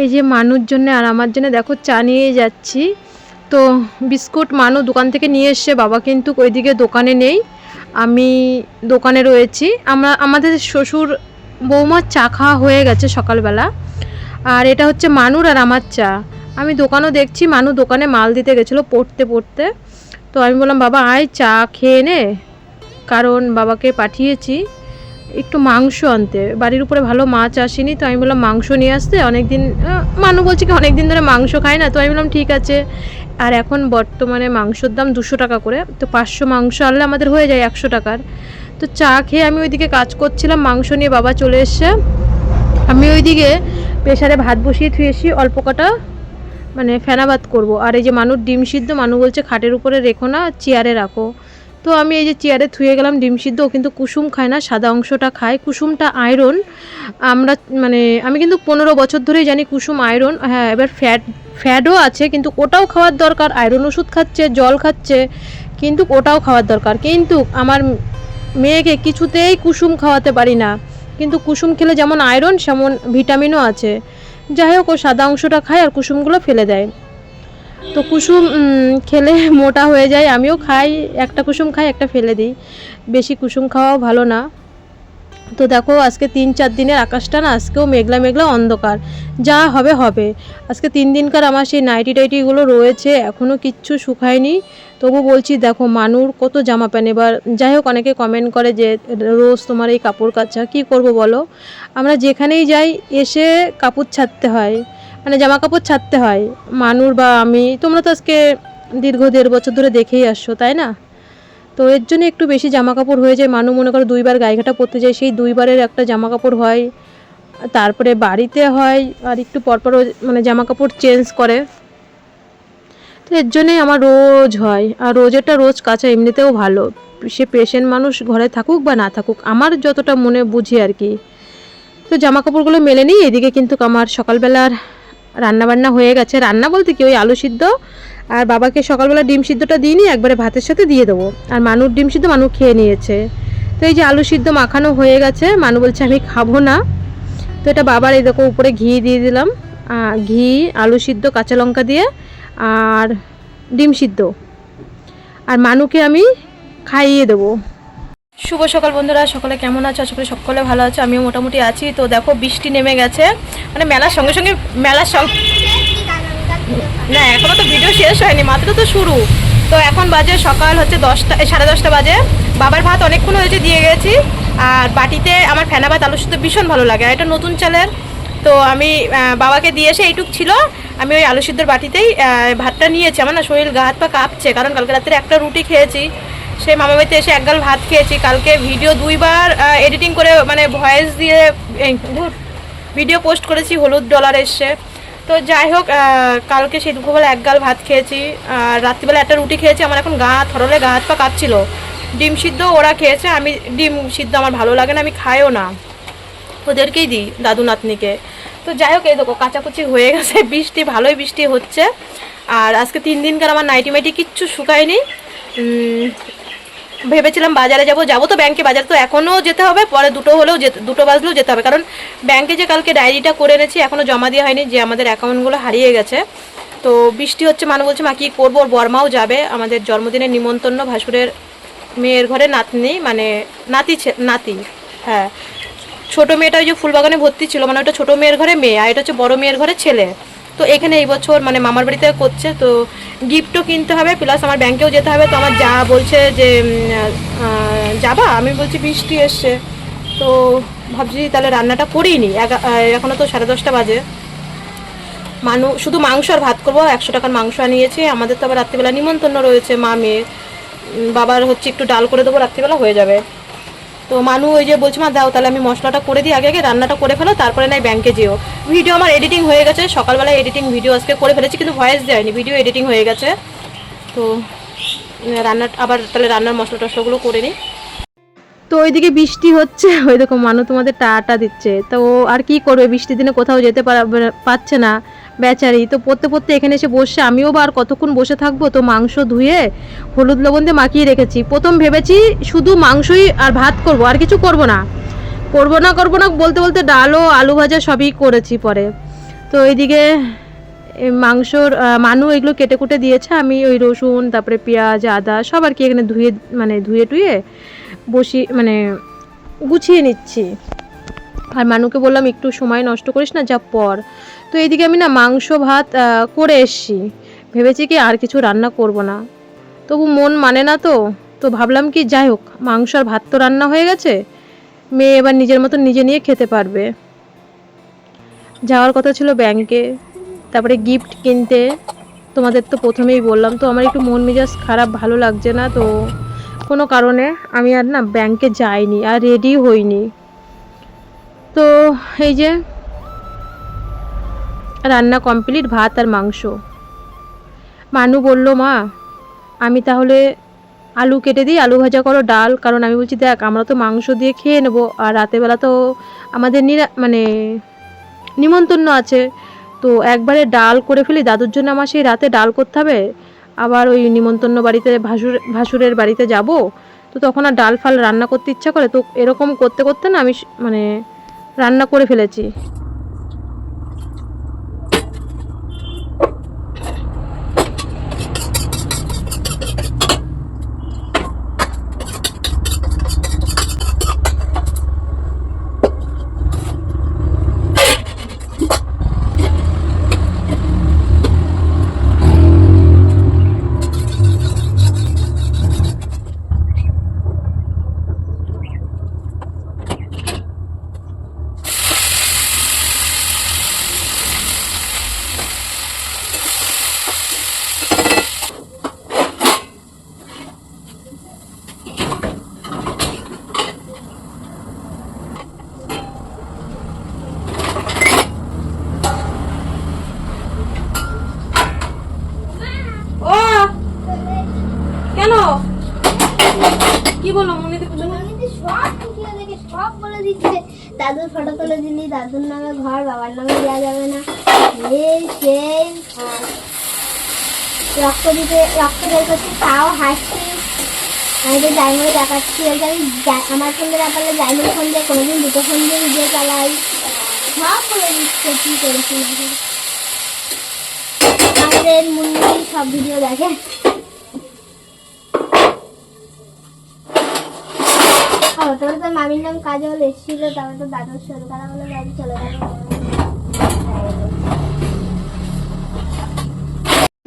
এই যে মানুর জন্য আর আমার জন্য দেখো চা নিয়ে যাচ্ছি। তো বিস্কুট মানু দোকান থেকে নিয়ে এসছে, বাবা কিন্তু ওইদিকে দোকানে নেই, আমি দোকানে রয়েছি। আমাদের শ্বশুর বৌমার চা খাওয়া হয়ে গেছে সকালবেলা। আর এটা হচ্ছে মানুর আর আমার চা। আমি দোকানও দেখছি, মানু দোকানে মাল দিতে গেছিলো পড়তে পড়তে। তো আমি বললাম বাবা আয় চা খেয়ে নে, কারণ বাবাকে পাঠিয়েছি একটু মাংস আনতে, বাড়ির উপরে ভালো মাছ আসেনি। তো আমি বললাম মাংস নিয়ে আসতে, অনেক দিন মানু বলছে কি অনেক দিন ধরে মাংস খাই না। তো আমি বললাম ঠিক আছে। আর এখন বর্তমানে মাংসর দাম 200 টাকা করে, তো 500 মাংস আনলে আমাদের হয়ে যায় 100 টাকার। তো চা খেয়ে আমি ওইদিকে কাজ করছিলাম, মাংস নিয়ে বাবা চলে এসছে। আমি ওইদিকে প্রেসারে ভাত বসিয়ে থুয়েছি, অল্প কটা মানে ফেনা ভাত করবো। আর এই যে মানুর ডিম সিদ্ধ, মানু বলছে খাটের উপরে রেখো না, চেয়ারে রাখো। তো আমি এই যে চেয়ারে থুয়ে গেলাম ডিম সিদ্ধ। ও কিন্তু কুসুম খায় না, সাদা অংশটা খায়। কুসুমটা আয়রন, আমরা মানে আমি কিন্তু 15 বছর ধরেই জানি কুসুম আয়রন। হ্যাঁ, এবার ফ্যাটও আছে, কিন্তু ওটাও খাওয়ার দরকার। আয়রন ওষুধ খাচ্ছে, জল খাচ্ছে, কিন্তু ওটাও খাওয়ার দরকার। কিন্তু আমার মেয়েকে কিছুতেই কুসুম খাওয়াতে পারি না, কিন্তু কুসুম খেলে যেমন আয়রন সেমন ভিটামিনও আছে। যাই হোক, ও সাদা অংশটা খায় আর কুসুমগুলো ফেলে দেয়। তো কুসুম খেলে মোটা হয়ে যায়। আমিও খাই, একটা কুসুম খাই, একটা ফেলে দিই। বেশি কুসুম খাওয়াও ভালো না। তো দেখো আজকে 3-4 দিনের আকাশটা না, আজকেও মেঘলা মেঘলা অন্ধকার। যা হবে হবে। আজকে 3 দিনকার আমার সেই নাইটি টাইটিগুলো রয়েছে, এখনও কিচ্ছু শুকায়নি। তবু বলছি দেখো মানুর কত জামা প্যান্ট। এবার যাই হোক, অনেকে কমেন্ট করে যে রোজ তোমার এই কাপড় কাচা, কী করবো বলো। আমরা যেখানেই যাই এসে কাপড় ছাড়তে হয়, মানে জামা কাপড় ছাড়তে হয়। মানুর বা আমি, তোমরা তো আজকে দীর্ঘ 1.5 বছর ধরে দেখেই আসছো, তাই না? তো এর জন্য একটু বেশি জামা কাপড় হয়ে যায়। মানু মনে করো 2বার গায়েঘাটা পরতে যায়, সেই 2বারের একটা জামা কাপড় হয়। তারপরে বাড়িতে হয়, আর একটু পরপর মানে জামা কাপড় চেঞ্জ করে। তো এর জন্যই আমার রোজ হয়। আর রোজেরটা রোজ কাচা এমনিতেও ভালো, সে পেশেন্ট মানুষ ঘরে থাকুক বা না থাকুক, আমার যতটা মনে বুঝি আর কি। তো জামা কাপড়গুলো মেলে নিই। এদিকে কিন্তু আমার সকালবেলার রান্নাবান্না হয়ে গেছে। রান্না বলতে কি, ওই আলু সিদ্ধ, আর বাবাকে সকালবেলা ডিম সিদ্ধটা দিইনি, একবারে ভাতের সাথে দিয়ে দেবো। আর মানুর ডিম সিদ্ধ মানু খেয়ে নিয়েছে। তো এই যে আলু সিদ্ধ মাখানো হয়ে গেছে, মানু বলছে আমি খাবো না। তো এটা বাবার এই দেখো উপরে ঘি দিয়ে দিলাম, ঘি, আলু সিদ্ধ, কাঁচা লঙ্কা দিয়ে, আর ডিম সিদ্ধ। আর মানুকে আমি খাইয়ে দেবো। শুভ সকাল বন্ধুরা, সকলে কেমন আছো? আশা করি সকলে ভালো আছো, আমিও মোটামুটি আছি। তো দেখো বৃষ্টি নেমে গেছে, মানে মেলার সঙ্গে সঙ্গে না এখনো তো ভিডিও শেষ হয়নি, মাত্র তো শুরু। তো এখন বাজে সকাল হচ্ছে 10টা, 10:30 বাজে। বাবার ভাত অনেকক্ষণ হয়েছে দিয়ে গেছি। আর বাটিতে আমার ফেনা ভাত আলু সিদ্ধ ভীষণ ভালো লাগে, আর এটা নতুন চালের। তো আমি বাবাকে দিয়ে এসে এইটুক ছিল, আমি ওই আলু সিদ্ধর বাটিতেই ভাতটা নিয়েছি। আমার না শরীর গা হাত পা কাঁপছে, কারণ কালকে রাত্রে একটা রুটি খেয়েছি, সেই মামা বাড়িতে এসে 1 গাল ভাত খেয়েছি। কালকে ভিডিও 2বার এডিটিং করে মানে ভয়েস দিয়ে ভিডিও পোস্ট করেছি, হলুদ ডলার এসছে। তো যাই হোক, কালকে সেই দুপুরবেলা 1 গাল ভাত খেয়েছি, আর রাত্রিবেলা একটা রুটি খেয়েছি। আমার এখন গা থরলে গা হাত পা কাঁপছিল। ডিম সিদ্ধ ওরা খেয়েছে, আমি ডিম সিদ্ধ আমার ভালো লাগে না, আমি খাইও না, ওদেরকেই দিই, দাদু নাতনিকে। তো যাই হোক, এই দেখো কাচাকুচি হয়ে গেছে, বৃষ্টি ভালোই বৃষ্টি হচ্ছে। আর আজকে 3 দিনকার আমার নাইটি মাইটি কিচ্ছু শুকায়নি। ভেবেছিলাম বাজারে যাবো তো ব্যাংকে, বাজারে তো এখনও যেতে হবে, পরে 2 বাজলেও যেতে হবে, কারণ ব্যাংকে যে কালকে ডায়েরিটা করে এনেছি এখনও জমা দেওয়া হয়নি, যে আমাদের অ্যাকাউন্টগুলো হারিয়ে গেছে। তো বৃষ্টি হচ্ছে, মানু বলছে মা কী করবো, ওর বর্মাও যাবে, আমাদের জন্মদিনের নিমন্ত্রণ, ভাসুরের মেয়ের ঘরে নাতনি, মানে নাতি, হ্যাঁ ছোটো মেয়েটা ওই যে ফুলবাগানে ভর্তি ছিল, মানে ওটা ছোটো মেয়ের ঘরে মেয়ে, আর এটা হচ্ছে বড়ো মেয়ের ঘরে ছেলে। তো এখানে এই বছর মানে মামার বাড়িতে করছে, তো গিফটও কিনতে হবে, প্লাস আমার ব্যাংকেও যেতে হবে। তো আমার যা বলছে যে যাবা, আমি বলছি বৃষ্টি এসছে, তো ভাবছি তাহলে রান্নাটা করিই নি। এখনও তো 10:30 বাজে। শুধু মাংস আর ভাত করবো, 100 টাকার মাংস আনিয়েছি। আমাদের তো আবার রাত্রিবেলা নিমন্ত্রণ রয়েছে, মা মেয়ের। বাবার হচ্ছে একটু ডাল করে দেবো, রাত্রিবেলা হয়ে যাবে। তো মানু ওই যে বলছি মা দাও, তাহলে আমি মশলাটা করে দিই, আগে রান্নাটা করে ফেলো, তারপরে নাই ব্যাংকে যেও। ভিডিও আমার এডিটিং হয়ে গেছে, সকালবেলায় এডিটিং ভিডিও আজকে করে ফেলেছি, কিন্তু ভয়েস দেয়নি, ভিডিও এডিটিং হয়ে গেছে। তো আবার তাহলে রান্নার মশলা টশলাগুলো করে নিই। তো ওইদিকে বৃষ্টি হচ্ছে, ওই দেখো মানু তোমাদের টাটা দিচ্ছে। তো আর কি করবে, বৃষ্টির দিনে কোথাও যেতে পারছে না বেচারি। তো পড়তে পড়তে এখানে এসে বসে, আমিও বা আর কতক্ষণ বসে থাকবো। তো মাংস ধুয়ে হলুদ লবণ দিয়ে মাখিয়ে রেখেছি। প্রথম ভেবেছি শুধু মাংসই আর ভাত করব, আর কিছু করব না বলতে বলতে ডালও আলু ভাজা সবই করেছি পরে। তো এইদিকে মাংসর মানু এগুলো কেটে কুটে দিয়েছে, আমি ওই রসুন তারপরে পেঁয়াজ আদা সব আর কি এখানে ধুয়ে টুয়ে গুছিয়ে নিচ্ছি। আর মানুকে বললাম একটু সময় নষ্ট করিস না, যা পর। তো এইদিকে আমি না মাংস ভাত করে এসছি, ভেবেছি কি আর কিছু রান্না করব না, তবু মন মানে না। তো ভাবলাম কি যাই হোক, মাংস আর ভাত তো রান্না হয়ে গেছে, মেয়ে এবার নিজের মতন নিজে নিয়ে খেতে পারবে। যাওয়ার কথা ছিল ব্যাংকে, তারপরে গিফট কিনতে, তোমাদের তো প্রথমেই বললাম। তো আমার একটু মন মেজাজ খারাপ, ভালো লাগছে না, তো কোনো কারণে আমি আর না ব্যাংকে যাইনি আর রেডি হইনি। তো এই যে রান্না কমপ্লিট, ভাত আর মাংস। মানু বলল মা আমি তাহলে আলু কেটে দিই, আলু ভাজা করো, ডাল। কারণ আমি বলছি দেখ আমরা তো মাংস দিয়ে খেয়ে নেবো, আর রাতেরবেলা তো আমাদের নিমন্ত্রণ আছে, তো একবারে ডাল করে ফেলি। দাদুর জন্য আমার সেই রাতে ডাল করতে হবে, আবার ওই নিমন্ত্রণ বাড়িতে ভাসুরের বাড়িতে যাব, তো তখন আর ডাল ফাল রান্না করতে ইচ্ছা করে। তো এরকম করতে করতে না আমি রান্না করে ফেলেছি। কি বলো সব বলে দিচ্ছে, দাদুর ফটো তুলে দিলি, দাদুর নামে ঘর, বাবার নামে দেওয়া যাবে না, এই সেই রক্ত বের করছি, তাও হাসছি। আমি তো জাইমনে দেখাচ্ছি, আমার ফোনে দেখালে জাইমের ফোন দিয়ে কোনোদিন দুটো ফোন দিয়ে ভিডিও চালাই, সব বলে দিচ্ছে কি করেছি। আমাদের মুন্নি সব ভিডিও দেখে। তারপরে তো মামির নাম কাজল এসেছিল, তারপরে তো দাদুর শরীর খারাপ হলো, দাদু চলে গেল।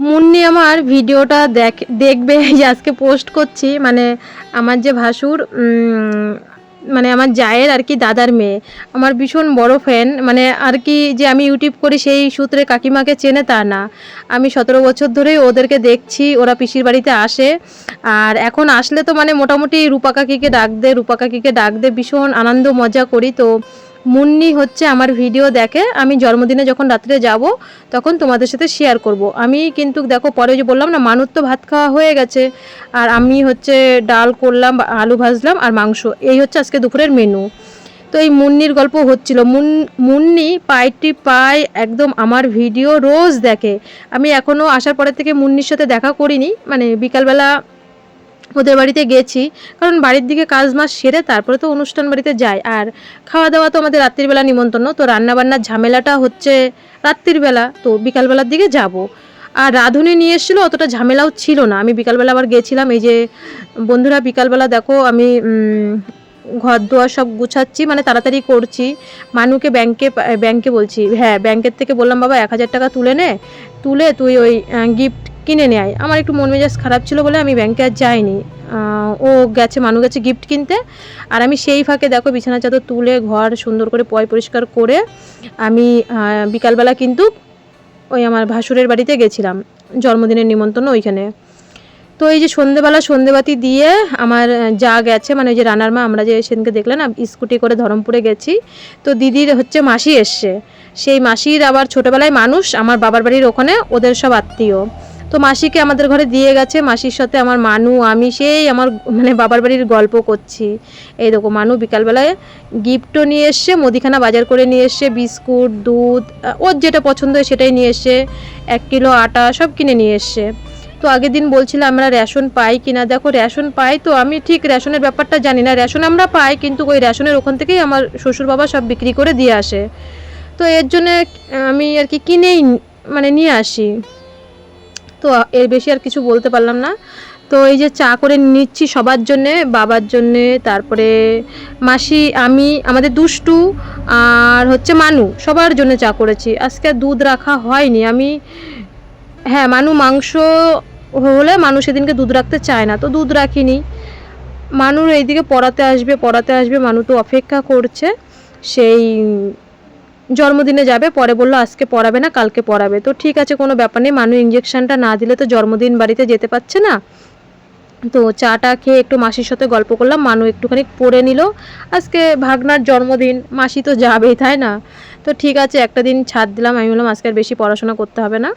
মুন্নি আমার ভিডিওটা দেখবে, আজকে পোস্ট করছি। আমার যে ভাসুর আমার জায়ের আর কি দাদার মেয়ে, আমার ভীষণ বড় ফ্যান। আর কি যে আমি ইউটিউব করি সেই সূত্রে কাকিমাকে চেনে তা না, আমি 17 বছর ধরেই ওদেরকে দেখছি, ওরা পিসির বাড়িতে আসে। আর এখন আসলে তো মোটামুটি রূপা কাকিকে ডাক দে, ভীষণ আনন্দ মজা করি। তো মুন্নি হচ্ছে আমার ভিডিও দেখে, আমি জন্মদিনে যখন রাত্রে যাব তখন তোমাদের সাথে শেয়ার করব। আমি কিন্তু দেখো পরে যে বললাম না মানুর তো ভাত খাওয়া হয়ে গেছে, আর আমি হচ্ছে ডাল করলাম, আলু ভাজলাম আর মাংস, এই হচ্ছে আজকে দুপুরের মেনু। তো এই মুন্নির গল্প হচ্ছিল। মুন্নি পায় একদম আমার ভিডিও রোজ দেখে। আমি এখনও আসার পরের থেকে মুন্নির সাথে দেখা করিনি, বিকালবেলা ওদের বাড়িতে গেছি, কারণ বাড়ির দিকে কাজ মাস সেরে তারপরে তো অনুষ্ঠান বাড়িতে যাই। আর খাওয়া দাওয়া তো আমাদের রাত্রিবেলা নিমন্ত্রণ, তো রান্নাবান্নার ঝামেলাটা হচ্ছে রাত্রিবেলা, তো বিকালবেলার দিকে যাব। আর রাঁধুনি নিয়ে এসেছিলো, অতটা ঝামেলাও ছিল না। আমি বিকালবেলা আবার গেছিলাম। এই যে বন্ধুরা বিকালবেলা দেখো আমি ঘর দুয়ার সব গুছাচ্ছি, তাড়াতাড়ি করছি। মানুকে ব্যাংকে বলছি, হ্যাঁ ব্যাংকের থেকে বললাম বাবা 1000 টাকা তুলে তুই ওই গিফট কিনে নেয়। আমার একটু মন মেজাজ খারাপ ছিল বলে আমি ব্যাংকে আর যাইনি। মানু গেছে গিফট কিনতে, আর আমি সেই ফাঁকে দেখো বিছানা চাদর তুলে ঘর সুন্দর করে পরিষ্কার করে আমি বিকালবেলা কিন্তু ওই আমার ভাসুরের বাড়িতে গেছিলাম, জন্মদিনের নিমন্ত্রণ ওইখানে। তো এই যে সন্ধেবাতি দিয়ে আমার যা গেছে, ওই যে রানার মা, আমরা যে সেদিনকে দেখলেন না স্কুটি করে ধরমপুরে গেছি, তো দিদির হচ্ছে মাসি এসছে। সেই মাসির আবার ছোটোবেলায় মানুষ আমার বাবার বাড়ির ওখানে, ওদের সব আত্মীয়, তো মাসিকে আমাদের ঘরে দিয়ে গেছে। মাসির সাথে আমার মানু, আমি সেই আমার বাবার বাড়ির গল্প করছি। এই দেখো মানু বিকালবেলায় গিফটও নিয়ে এসছে, মুদিখানা বাজার করে নিয়ে এসছে, বিস্কুট, দুধ, ওর যেটা পছন্দ হয় সেটাই নিয়ে এসছে, 1 কিলো আটা সব কিনে নিয়ে এসছে। তো আগের দিন বলছিলাম আমরা রেশন পাই কিনা, দেখো রেশন পাই, তো আমি ঠিক রেশনের ব্যাপারটা জানি না। রেশন আমরা পাই, কিন্তু ওই রেশনের ওখান থেকেই আমার শ্বশুর বাবা সব বিক্রি করে দিয়ে আসে। তো এর জন্যে আমি আর কি কিনেই মানে নিয়ে আসি। তো এর বেশি আর কিছু বলতে পারলাম না। তো এই যে চা করে নিচ্ছি সবার জন্যে, বাবার জন্যে, তারপরে মাসি, আমি, আমাদের দুষ্টু আর হচ্ছে মানু, সবার জন্য চা করেছি। আজকে আর দুধ রাখা হয়নি। আমি হ্যাঁ, মানু মাংস হলে মানু সেদিনকে দুধ রাখতে চায় না, তো দুধ রাখিনি। মানুর এইদিকে পড়াতে আসবে, মানু তো অপেক্ষা করছে, সেই জন্মদিনে যাবে। পরে বললো আজকে পড়াবে না, কালকে পড়াবে। তো ঠিক আছে, কোনো ব্যাপার নেই, মানু ইঞ্জেকশনটা না দিলে তো জন্মদিন বাড়িতে যেতে পারছে না। তো চাটা খেয়ে একটু মাসির সাথে গল্প করলাম, মানু একটুখানি পড়ে নিল। আজকে ভাগনার জন্মদিন, মাসি তো যাবেই, তাই না? তো ঠিক আছে, একটা দিন ছাড় দিলাম। আমি বললাম আজকে আর বেশি পড়াশোনা করতে হবে না।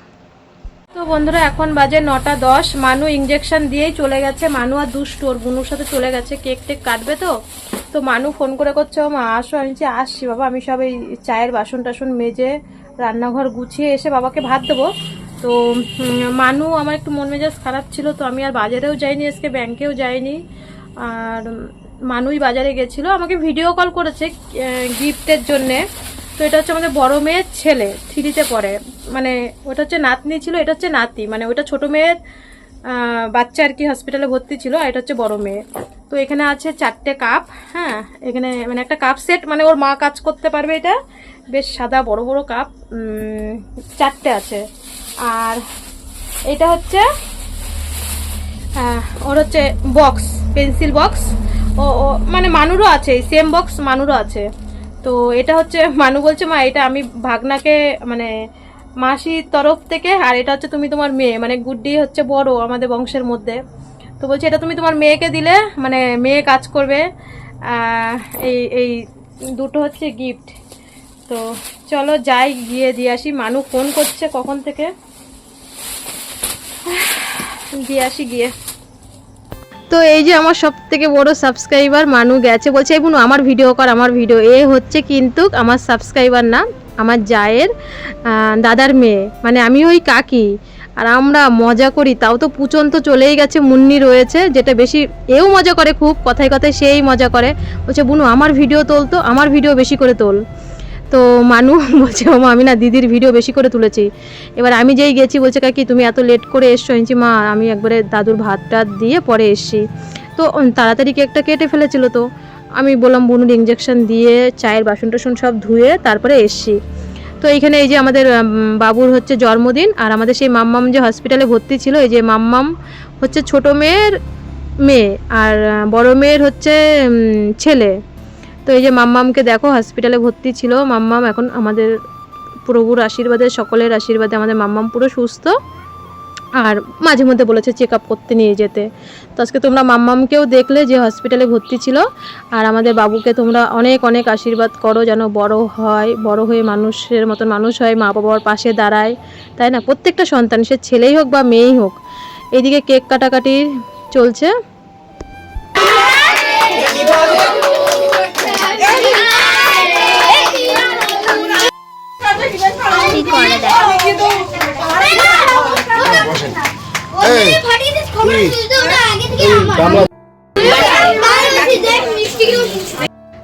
তো বন্ধুরা, এখন বাজে 9টা 10। মানু ইঞ্জেকশন দিয়েই চলে গেছে। মানু আর দুষ্টু ওর বুনুর সাথে চলে গেছে, কেক টেক কাটবে। তো মানু ফোন করে করছে, ও মা আসো। আমি বলছি আসছি বাবা, আমি সব এই চায়ের বাসন টাসন মেজে রান্নাঘর গুছিয়ে এসে বাবাকে ভাত দেবো। তো মানু আমার একটু মন মেজাজ খারাপ ছিল, তো আমি আর বাজারেও যাইনি, আজকে ব্যাংকেও যাইনি। আর মানুই বাজারে গেছিলো, আমাকে ভিডিও কল করেছে গিফটের জন্যে। তো এটা হচ্ছে আমাদের বড় মেয়ের ছেলে, 3তে পড়ে। মানে ওটা হচ্ছে নাতনি ছিল, এটা হচ্ছে নাতি। মানে ওটা ছোট মেয়ের বাচ্চা আর কি, হসপিটালে ভর্তি ছিল। আর এটা হচ্ছে বড় মেয়ে। তো এখানে আছে 4টে কাপ। হ্যাঁ, এখানে মানে একটা কাপ সেট, মানে ওর মা কাজ করতে পারবে। এটা বেশ সাদা বড় বড় কাপ, 4টে আছে। আর এটা হচ্ছে ওর হচ্ছে বক্স, পেন্সিল বক্স। ও মানে মানুরও আছে, সেম বক্স মানুরও আছে। তো এটা হচ্ছে মানু বলছে মা এটা আমি ভাগনাকে মানে মাসির তরফ থেকে, আর এটা হচ্ছে তুমি তোমার মেয়ে, মানে গুড্ডি হচ্ছে বড় আমাদের বংশের মধ্যে। তো বলছে এটা তুমি তোমার মেয়েকে দিলে, মানে মেয়ে কাজ করবে। এই এই দুটো হচ্ছে গিফট। তো চলো যাই, গিয়ে দিয়ে আসি। মানু ফোন করছে কখন থেকে, দিয়ে আসি গিয়ে। তো এই যে আমার সব থেকে বড় সাবস্ক্রাইবার মানু গেছে, বলছে এই বুনু আমার ভিডিও কর, আমার ভিডিও। এ হচ্ছে কিন্তু আমার সাবস্ক্রাইবার না, আমার জায়ের দাদার মেয়ে, মানে আমি ওই কাকি। আর আমরা মজা করি, তাও তো পুচন তো চলেই গেছে, মুন্নি রয়েছে, যেটা বেশি এও মজা করে খুব, কথায় কথায় সেই মজা করে। বলছে বুনু আমার ভিডিও তোল, তো আমার ভিডিও বেশি করে তোল। তো মানু বলছে ও মা আমি না দিদির ভিডিও বেশি করে তুলেছি। এবার আমি যেই গেছি বলছে কাকি তুমি এত লেট করে এসছো। এনেছি মা আমি একবারে দাদুর ভাত টাত দিয়ে পরে এসছি। তো তাড়াতাড়ি কেকটা কেটে ফেলেছিল। তো আমি বললাম বুনুর ইঞ্জেকশন দিয়ে চায়ের বাসন টাসন সব ধুয়ে তারপরে এসছি। তো এইখানে এই যে আমাদের বাবুর হচ্ছে জন্মদিন, আর আমাদের সেই মাম্মাম যে হসপিটালে ভর্তি ছিল, এই যে মাম্মাম হচ্ছে ছোট মেয়ের মেয়ে, আর বড় মেয়ের হচ্ছে ছেলে। তো এই যে মাম্মামকে দেখো হসপিটালে ভর্তি ছিল। মাম্মাম এখন আমাদের প্রভুর আশীর্বাদে, সকলের আশীর্বাদে আমাদের মাম্মাম পুরো সুস্থ। আর মাঝে মধ্যে বলেছে চেক আপ করতে নিয়ে যেতে। তো আজকে তোমরা মাম্মামকেও দেখলে যে হসপিটালে ভর্তি ছিল। আর আমাদের বাবুকে তোমরা অনেক অনেক আশীর্বাদ করো, যেন বড় হয়, বড় হয়ে মানুষের মতন মানুষ হয়, মা বাবার পাশে দাঁড়ায়, তাই না? প্রত্যেকটা সন্তান, সে ছেলেই হোক বা মেয়েই হোক। এইদিকে কেক কাটাকাটি চলছে।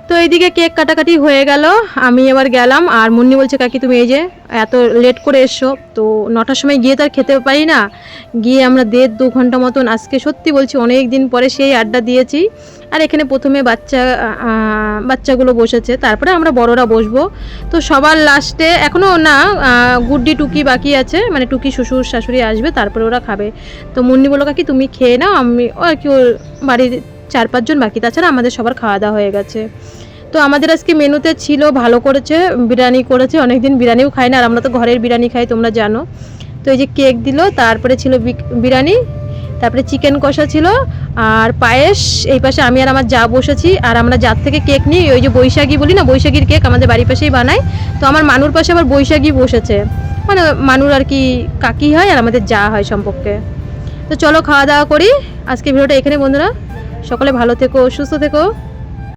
তো এইদিকে কেক কাটাকাটি হয়ে গেল, আমি এবার গেলাম। আর মুন্নি বলছে কাকি তুমি এই যে এত লেট করে এসছো, তো 9টার সময় গিয়ে তো আর খেতে পারি না। গিয়ে আমরা 1.5-2 ঘন্টা মতন আজকে সত্যি বলছি অনেক দিন পরে সেই আড্ডা দিয়েছি। আর এখানে প্রথমে বাচ্চাগুলো বসেছে, তারপরে আমরা বড়রা বসবো। তো সবার লাস্টে এখনও না, গুড্ডি টুকি বাকি আছে, মানে টুকি শ্বশুর শাশুড়ি আসবে, তারপরে ওরা খাবে। তো মুন্নি বললো কাকি তুমি খেয়ে নাও, আমি আর কি ওর বাড়ির 4-5 জন বাকি, তাছাড়া আমাদের সবার খাওয়া দাওয়া হয়ে গেছে। তো আমাদের আজকে মেনুতে ছিল, ভালো করেছে, বিরিয়ানি করেছে। অনেকদিন বিরিয়ানিও খাই না, আর আমরা তো ঘরের বিরিয়ানি খাই, তোমরা জানো। তো এই যে কেক দিল, তারপরে ছিল বিরিয়ানি, তারপরে চিকেন কষা ছিল, আর পায়েস। এই পাশে আমি আর আমার যা বসেছি, আর আমরা যার থেকে কেক নিই, ওই যে বৈশাখী বলি না, বৈশাখীর কেক আমাদের বাড়ির পাশেই বানাই। তো আমার মানুর পাশে আবার বৈশাখী বসেছে, মানে মানুর আর কি কাকি হয় আর আমাদের যা হয় সম্পর্কে। তো চলো খাওয়া দাওয়া করি। আজকে ভিডিওটা এখানে বন্ধুরা, সকলে ভালো থেকো, সুস্থ থেকো।